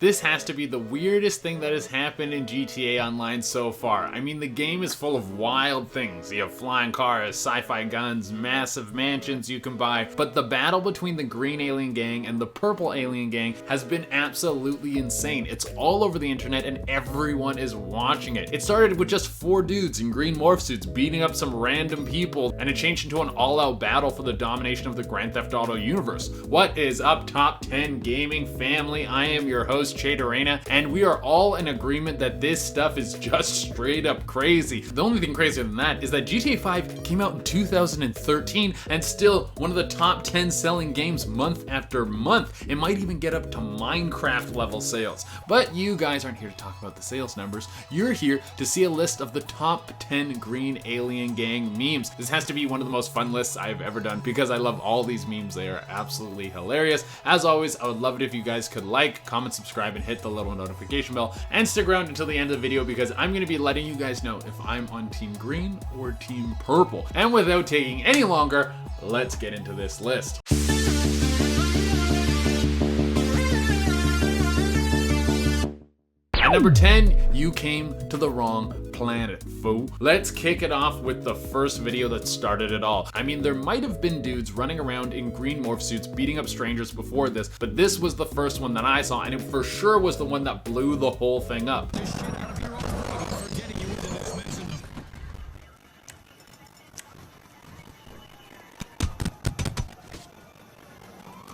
This has to be the weirdest thing that has happened in GTA Online so far. I mean, the game is full of wild things. You have flying cars, sci-fi guns, massive mansions you can buy, but the battle between the green alien gang and the purple alien gang has been absolutely insane. It's all over the internet and everyone is watching it. It started with just 4 dudes in green morph suits beating up some random people, and it changed into an all-out battle for the domination of the Grand Theft Auto universe. What is up, Top 10 Gaming family? I am your host, Arena, and we are all in agreement that this stuff is just straight up crazy. The only thing crazier than that is that GTA 5 came out in 2013 and still one of the top 10 selling games month after month. It might even get up to Minecraft level sales. But you guys aren't here to talk about the sales numbers. You're here to see a list of the top 10 green alien gang memes. This has to be one of the most fun lists I've ever done because I love all these memes. They are absolutely hilarious. As always, I would love it if you guys could like, comment, subscribe, and hit the little notification bell, and stick around until the end of the video because I'm going to be letting you guys know if I'm on Team Green or Team Purple. And without taking any longer, let's get into this list. At number 10, you came to the wrong planet, fool. Let's kick it off with the first video that started it all. I mean, there might have been dudes running around in green morph suits beating up strangers before this, but this was the first one that I saw, and it for sure was the one that blew the whole thing up.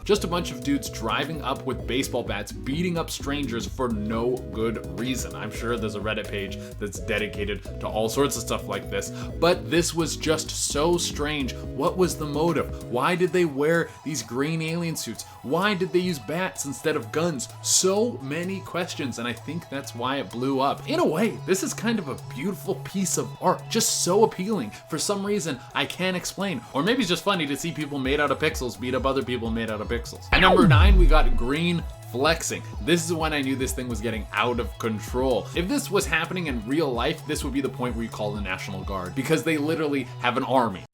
Just a bunch of dudes driving up with baseball bats, beating up strangers for no good reason. I'm sure there's a Reddit page that's dedicated to all sorts of stuff like this, but this was just so strange. What was the motive? Why did they wear these green alien suits? Why did they use bats instead of guns? So many questions, and I think that's why it blew up. In a way, this is kind of a beautiful piece of art, just so appealing. For some reason, I can't explain. Or maybe it's just funny to see people made out of pixels beat up other people made out of pixels. At number 9, we got green flexing. This is when I knew this thing was getting out of control. If this was happening in real life, this would be the point where you call the National Guard, because they literally have an army.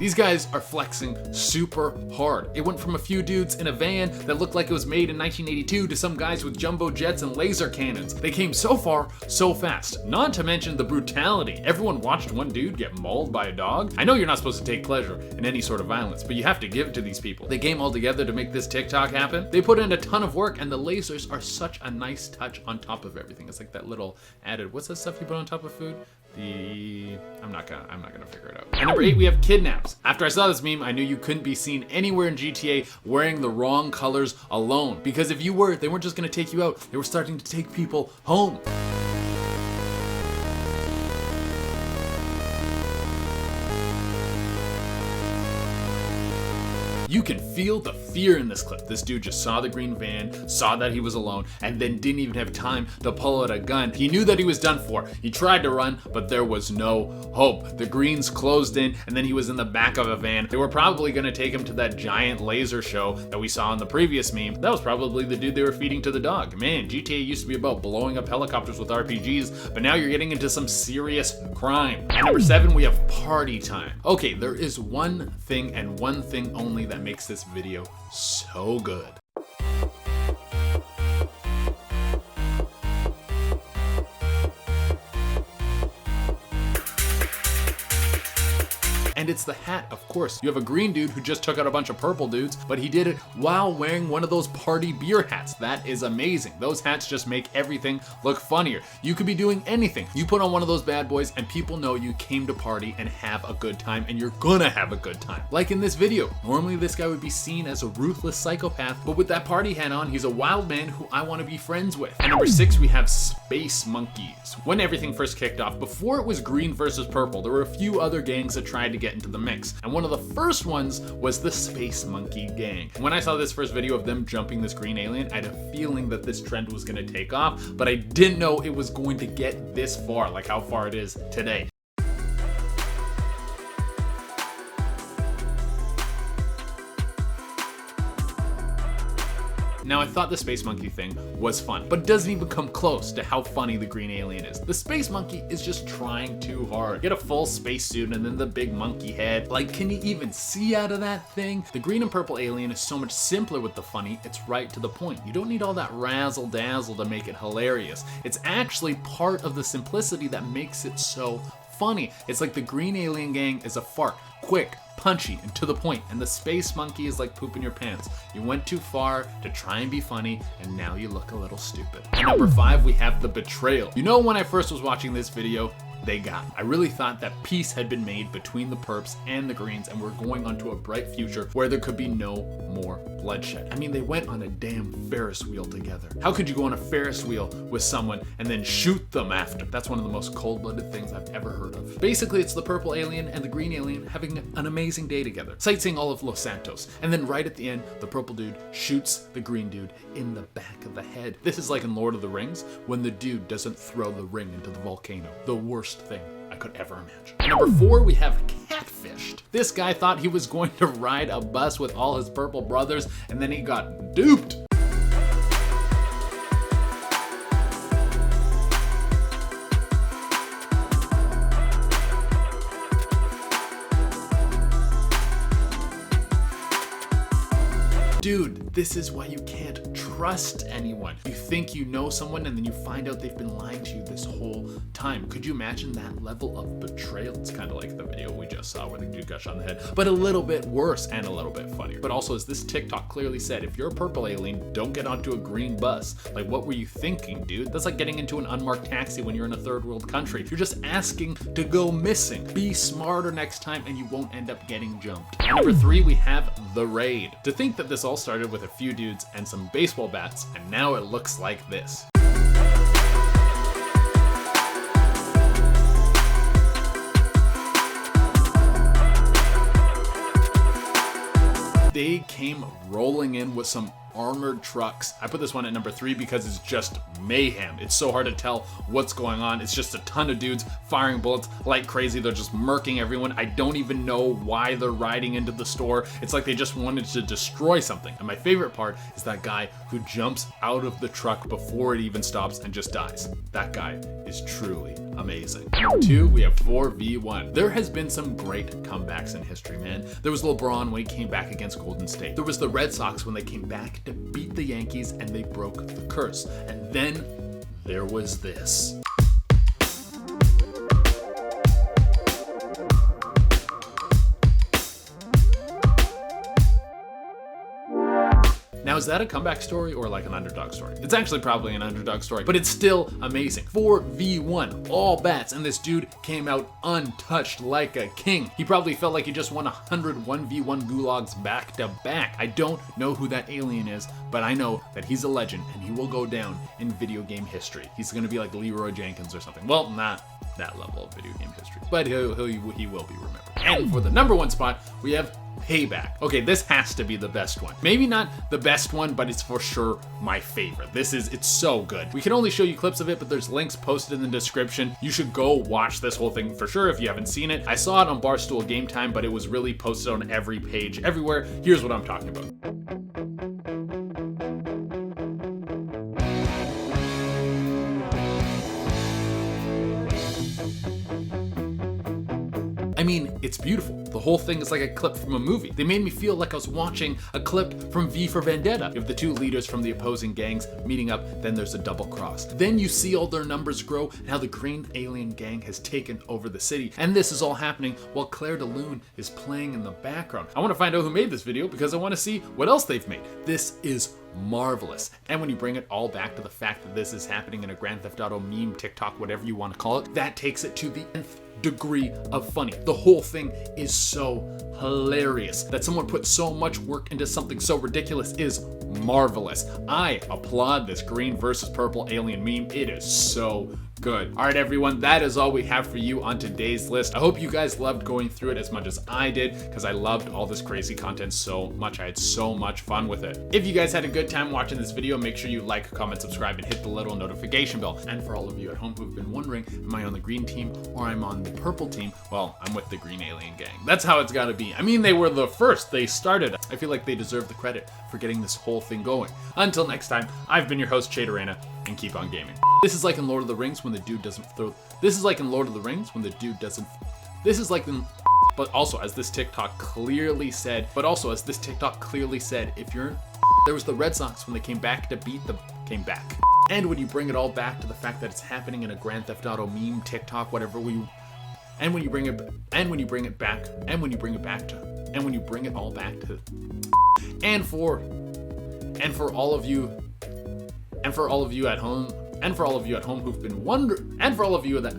These guys are flexing super hard. It went from a few dudes in a van that looked like it was made in 1982 to some guys with jumbo jets and laser cannons. They came so far, so fast. Not to mention the brutality. Everyone watched one dude get mauled by a dog. I know you're not supposed to take pleasure in any sort of violence, but you have to give it to these people. They came all together to make this TikTok happen. They put in a ton of work, and the lasers are such a nice touch on top of everything. It's like that little added, what's that stuff you put on top of food? I'm not gonna figure it out. At number 8, we have kidnaps. After I saw this meme, I knew you couldn't be seen anywhere in GTA wearing the wrong colors alone. Because if you were, they weren't just gonna take you out, they were starting to take people home. You can feel the fear in this clip. This dude just saw the green van, saw that he was alone, and then didn't even have time to pull out a gun. He knew that he was done for. He tried to run, but there was no hope. The greens closed in, and then he was in the back of a van. They were probably gonna take him to that giant laser show that we saw in the previous meme. That was probably the dude they were feeding to the dog. Man, GTA used to be about blowing up helicopters with RPGs, but now you're getting into some serious crime. At number 7, we have party time. Okay, there is one thing and one thing only that makes this video so good. And it's the hat, of course. You have a green dude who just took out a bunch of purple dudes, but he did it while wearing one of those party beer hats. That is amazing. Those hats just make everything look funnier. You could be doing anything. You put on one of those bad boys and people know you came to party and have a good time, and you're gonna have a good time. Like in this video, normally this guy would be seen as a ruthless psychopath, but with that party hat on, he's a wild man who I want to be friends with. At number 6, we have space monkeys. When everything first kicked off, before it was green versus purple, there were a few other gangs that tried to get into the mix. And one of the first ones was the Space Monkey Gang. When I saw this first video of them jumping this green alien, I had a feeling that this trend was gonna take off, but I didn't know it was going to get this far, like how far it is today. Now, I thought the space monkey thing was fun, but it doesn't even come close to how funny the green alien is. The space monkey is just trying too hard. Get a full spacesuit and then the big monkey head. Like, can you even see out of that thing? The green and purple alien is so much simpler with the funny, it's right to the point. You don't need all that razzle dazzle to make it hilarious. It's actually part of the simplicity that makes it so funny. It's like the green alien gang is a fart, quick, punchy, and to the point, and the space monkey is like pooping your pants. You went too far to try and be funny, and now you look a little stupid. At number 5, we have the Betrayal. You know, when I first was watching this video, they got me. I really thought that peace had been made between the perps and the greens, and we're going onto a bright future where there could be no more bloodshed. I mean, they went on a damn Ferris wheel together. How could you go on a Ferris wheel with someone and then shoot them after? That's one of the most cold-blooded things I've ever heard of. Basically, it's the purple alien and the green alien having an amazing day together, sightseeing all of Los Santos, and then right at the end, the purple dude shoots the green dude in the back of the head. This is like in Lord of the Rings, when the dude doesn't throw the ring into the volcano. The worst thing I could ever imagine. At number 4, we have Catfished. This guy thought he was going to ride a bus with all his purple brothers, and then he got duped. Dude, this is why you can't trust anyone. You think you know someone and then you find out they've been lying to you this whole time. Could you imagine that level of betrayal? It's kind of like the video we just saw where the dude got shot in the head, but a little bit worse and a little bit funnier. But also, as this TikTok clearly said, if you're a purple alien, don't get onto a green bus. Like, what were you thinking, dude? That's like getting into an unmarked taxi when you're in a third world country. You're just asking to go missing. Be smarter next time and you won't end up getting jumped. At number 3, we have The Raid. To think that this all started with a few dudes and some baseball bats, and now it looks like this. They came rolling in with some armored trucks. I put this one at number 3 because it's just mayhem. It's so hard to tell what's going on. It's just a ton of dudes firing bullets like crazy. They're just murking everyone. I don't even know why they're riding into the store. It's like they just wanted to destroy something. And my favorite part is that guy who jumps out of the truck before it even stops and just dies. That guy is truly amazing. Number 2, we have 4v1. There has been some great comebacks in history, man. There was LeBron when he came back against Golden State. There was the Red Sox when they came back to beat the Yankees and they broke the curse. And then there was this. Now, is that a comeback story or like an underdog story? It's actually probably an underdog story, but it's still amazing. 4v1, all bats, and this dude came out untouched like a king. He probably felt like he just won 100 1v1 gulags back to back. I don't know who that alien is, but I know that he's a legend and he will go down in video game history. He's gonna be like Leroy Jenkins or something. Well, not that level of video game history, but he will be remembered. And for the number 1 spot, we have Payback. Okay, this has to be the best one. Maybe not the best one, but it's for sure my favorite. It's so good. We can only show you clips of it, but there's links posted in the description. You should go watch this whole thing for sure if you haven't seen it. I saw it on Barstool Game Time, but it was really posted on every page, everywhere. Here's what I'm talking about. I mean, it's beautiful. The whole thing is like a clip from a movie. They made me feel like I was watching a clip from V for Vendetta. You have the 2 leaders from the opposing gangs meeting up, then there's a double cross. Then you see all their numbers grow and how the green alien gang has taken over the city. And this is all happening while Claire de Lune is playing in the background. I want to find out who made this video because I want to see what else they've made. This is marvelous. And when you bring it all back to the fact that this is happening in a Grand Theft Auto meme, TikTok, whatever you want to call it, that takes it to the nth degree of funny. The whole thing is so hilarious. That someone put so much work into something so ridiculous is marvelous. I applaud this green versus purple alien meme. It is so Good. All right, everyone, that is all we have for you on today's list. I hope you guys loved going through it as much as I did, because I loved all this crazy content so much. I had so much fun with it. If you guys had a good time watching this video, make sure you like, comment, subscribe, and hit the little notification bell. And for all of you at home who've been wondering, am I on the green team or I'm on the purple team? Well, I'm with the green alien gang. That's how it's gotta be. I mean, they were the first. They started. I feel like they deserve the credit for getting this whole thing going. Until next time, I've been your host, Chaderana, and keep on gaming. This is like in Lord of the Rings when the dude doesn't throw. This is like in Lord of the Rings when the dude doesn't. This is like in. But also, as this TikTok clearly said. If you're. There was the Red Sox when they came back to beat the. Came back. And when you bring it all back to the fact that it's happening in a Grand Theft Auto meme, TikTok, whatever we. And when you bring it back. And when you bring it all back to. And for all of you at home who've been wondering, and for all of you that